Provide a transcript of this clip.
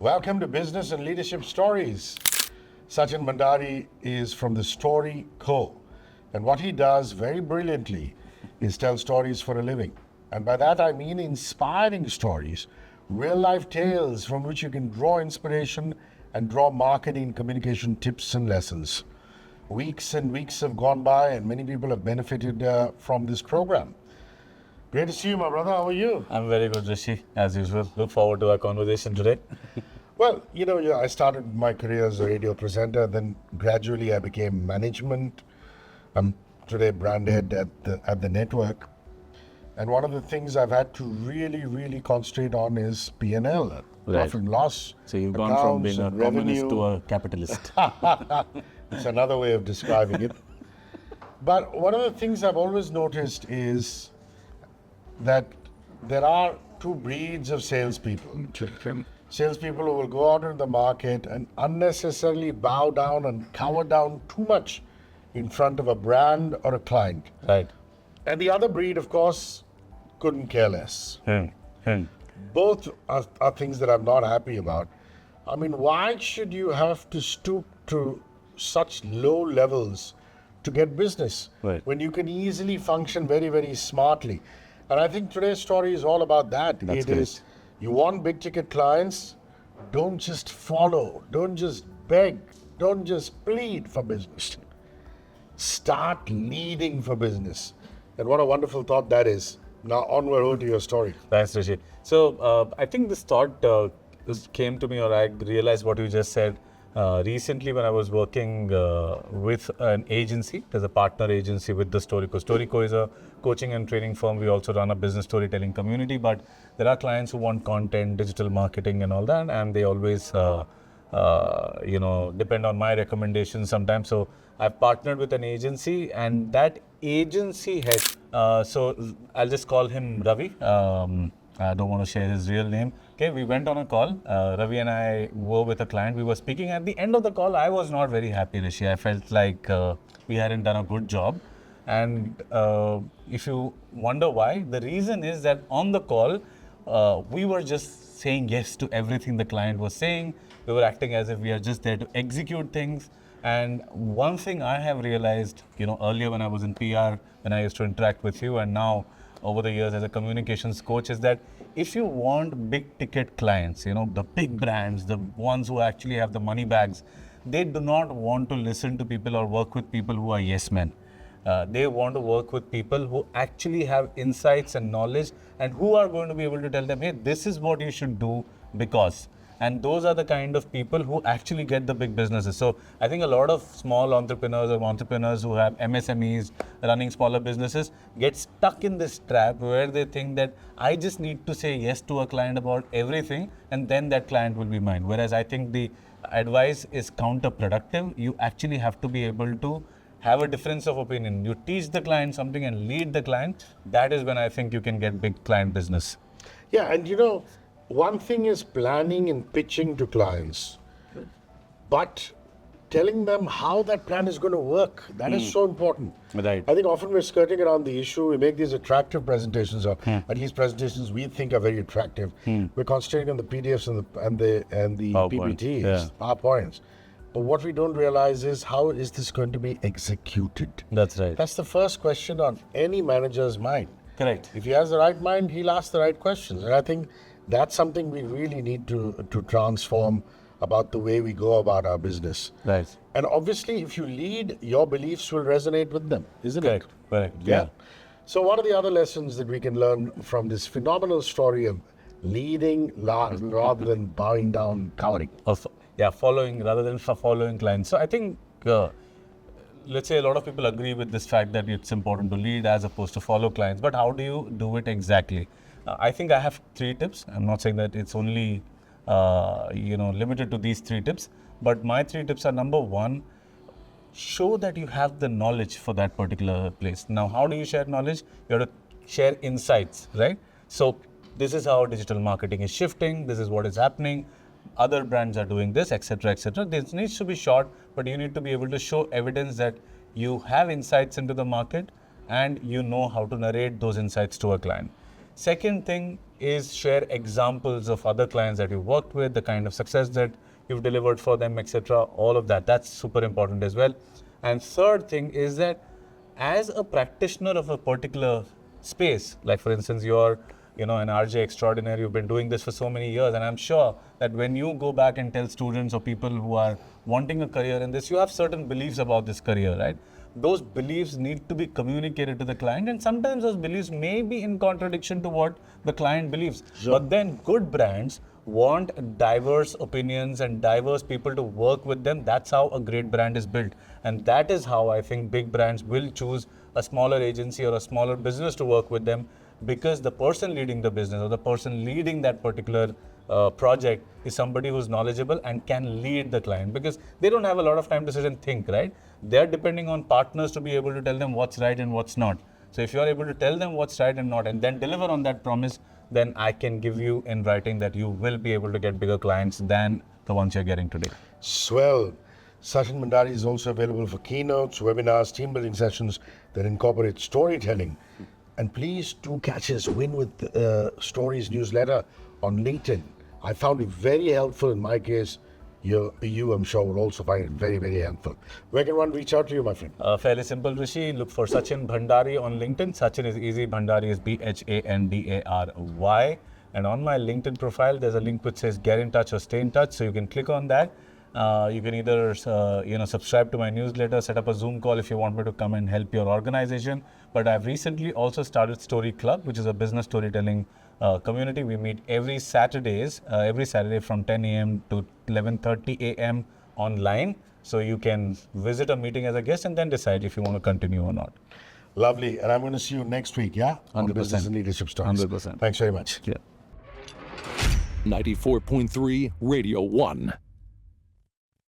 Welcome to Business and Leadership Stories. Sachin Bhandari is from the Story Co. And what he does very brilliantly is tell stories for a living. And by that I mean inspiring stories, real life tales from which you can draw inspiration and draw marketing and communication tips and lessons. Weeks and weeks have gone by and many people have benefited from this program. Great to see you, my brother. How are you? I'm very good, Hrishi, as usual. Look forward to our conversation today. Well, I started my career as a radio presenter, then gradually I became management. I'm today brand head at the network. And one of the things I've had to really concentrate on is P&L, profit and loss. So you've gone from being a communist to a capitalist. It's another way of describing it. But one of the things I've always noticed is that there are two breeds of salespeople. Salespeople who will go out into the market and unnecessarily bow down and cower down too much in front of a brand or a client. Right. And the other breed, of course, couldn't care less. Both are things that I'm not happy about. I mean, why should you have to stoop to such low levels to get business when you can easily function very smartly? And I think today's story is all about that. That's it is, you want big ticket clients, don't just follow, don't just beg, don't just plead for business. Start leading for business. And what a wonderful thought that is. Now onward over to your story. Thanks, Hrishi. So I think this thought came to me, or I realized what you just said recently when I was working with an agency. There's a partner agency with the Storyco. Storyco is a coaching and training firm. We also run a business storytelling community, but there are clients who want content, digital marketing and all that, and they always depend on my recommendations sometimes. So I've partnered with an agency, and that agency head, so I'll just call him Ravi. I don't want to share his real name. Okay, we went on a call. Ravi and I were with a client. We were speaking. At the end of the call, I was not very happy, Hrishi. I felt like we hadn't done a good job. And if you wonder why, the reason is that on the call, we were just saying yes to everything the client was saying. We were acting as if we are just there to execute things. And one thing I have realized, earlier when I was in PR, when I used to interact with you, and now over the years as a communications coach, is that if you want big ticket clients, the big brands, the ones who actually have the money bags, they do not want to listen to people or work with people who are yes men. They want to work with people who actually have insights and knowledge and who are going to be able to tell them, hey, this is what you should do because. And those are the kind of people who actually get the big businesses. So I think a lot of small entrepreneurs or entrepreneurs who have MSMEs running smaller businesses get stuck in this trap where they think that I just need to say yes to a client about everything and then that client will be mine. Whereas I think the advice is counterproductive. You actually have to be able to have a difference of opinion. You teach the client something and lead the client. That is when I think you can get big client business. Yeah, and one thing is planning and pitching to clients, but telling them how that plan is going to work, that is so important. Right. I think often we're skirting around the issue. We make these attractive presentations, or at least presentations we think are very attractive. We're concentrating on the PDFs and the PPTs, PowerPoints. But what we don't realize is how is this going to be executed? That's right. That's the first question on any manager's mind. Correct. If he has the right mind, he'll ask the right questions. And I think that's something we really need to transform about the way we go about our business. Right. And obviously, if you lead, your beliefs will resonate with them, isn't it? Correct. Yeah. So what are the other lessons that we can learn from this phenomenal story of leading rather than bowing down, cowering? Following rather than following clients. So I think, let's say a lot of people agree with this fact that it's important to lead as opposed to follow clients. But how do you do it exactly? I think I have 3 tips. I'm not saying that it's only limited to these 3 tips. But my 3 tips are: number 1, show that you have the knowledge for that particular place. Now, how do you share knowledge? You have to share insights, right? So this is how digital marketing is shifting. This is what is happening. Other brands are doing this, etc., etc. This needs to be short, but you need to be able to show evidence that you have insights into the market and you know how to narrate those insights to a client. Second thing is share examples of other clients that you've worked with, the kind of success that you've delivered for them, etc. All of that. That's super important as well. And third thing is that as a practitioner of a particular space, like for instance, you're an RJ extraordinaire, you've been doing this for so many years, and I'm sure that when you go back and tell students or people who are wanting a career in this, you have certain beliefs about this career, right? Those beliefs need to be communicated to the client, and sometimes those beliefs may be in contradiction to what the client believes. Sure. But then good brands want diverse opinions and diverse people to work with them. That's how a great brand is built. And that is how I think big brands will choose a smaller agency or a smaller business to work with them, because the person leading the business or the person leading that particular project is somebody who's knowledgeable and can lead the client, because they don't have a lot of time to sit and think, right? They're depending on partners to be able to tell them what's right and what's not. So if you're able to tell them what's right and not, and then deliver on that promise, then I can give you in writing that you will be able to get bigger clients than the ones you're getting today. Swell. Sachin Bhandari is also available for keynotes, webinars, team building sessions that incorporate storytelling. And please do catch his Win with Stories newsletter on LinkedIn. I found it very helpful in my case. You, I'm sure, will also find it very, very helpful. Where can one reach out to you, my friend? Fairly simple, Hrishi. Look for Sachin Bhandari on LinkedIn. Sachin is easy. Bhandari is Bhandary. And on my LinkedIn profile, there's a link which says get in touch or stay in touch. So you can click on that. You can either subscribe to my newsletter, set up a Zoom call if you want me to come and help your organization. But I've recently also started Story Club, which is a business storytelling community. We meet every Saturday from 10 a.m. to 11:30 a.m. online. So you can visit a meeting as a guest and then decide if you want to continue or not. Lovely. And I'm going to see you next week, yeah? 100%. On Business and Leadership Stories. 100%. Thanks very much. Yeah. 94.3 Radio 1.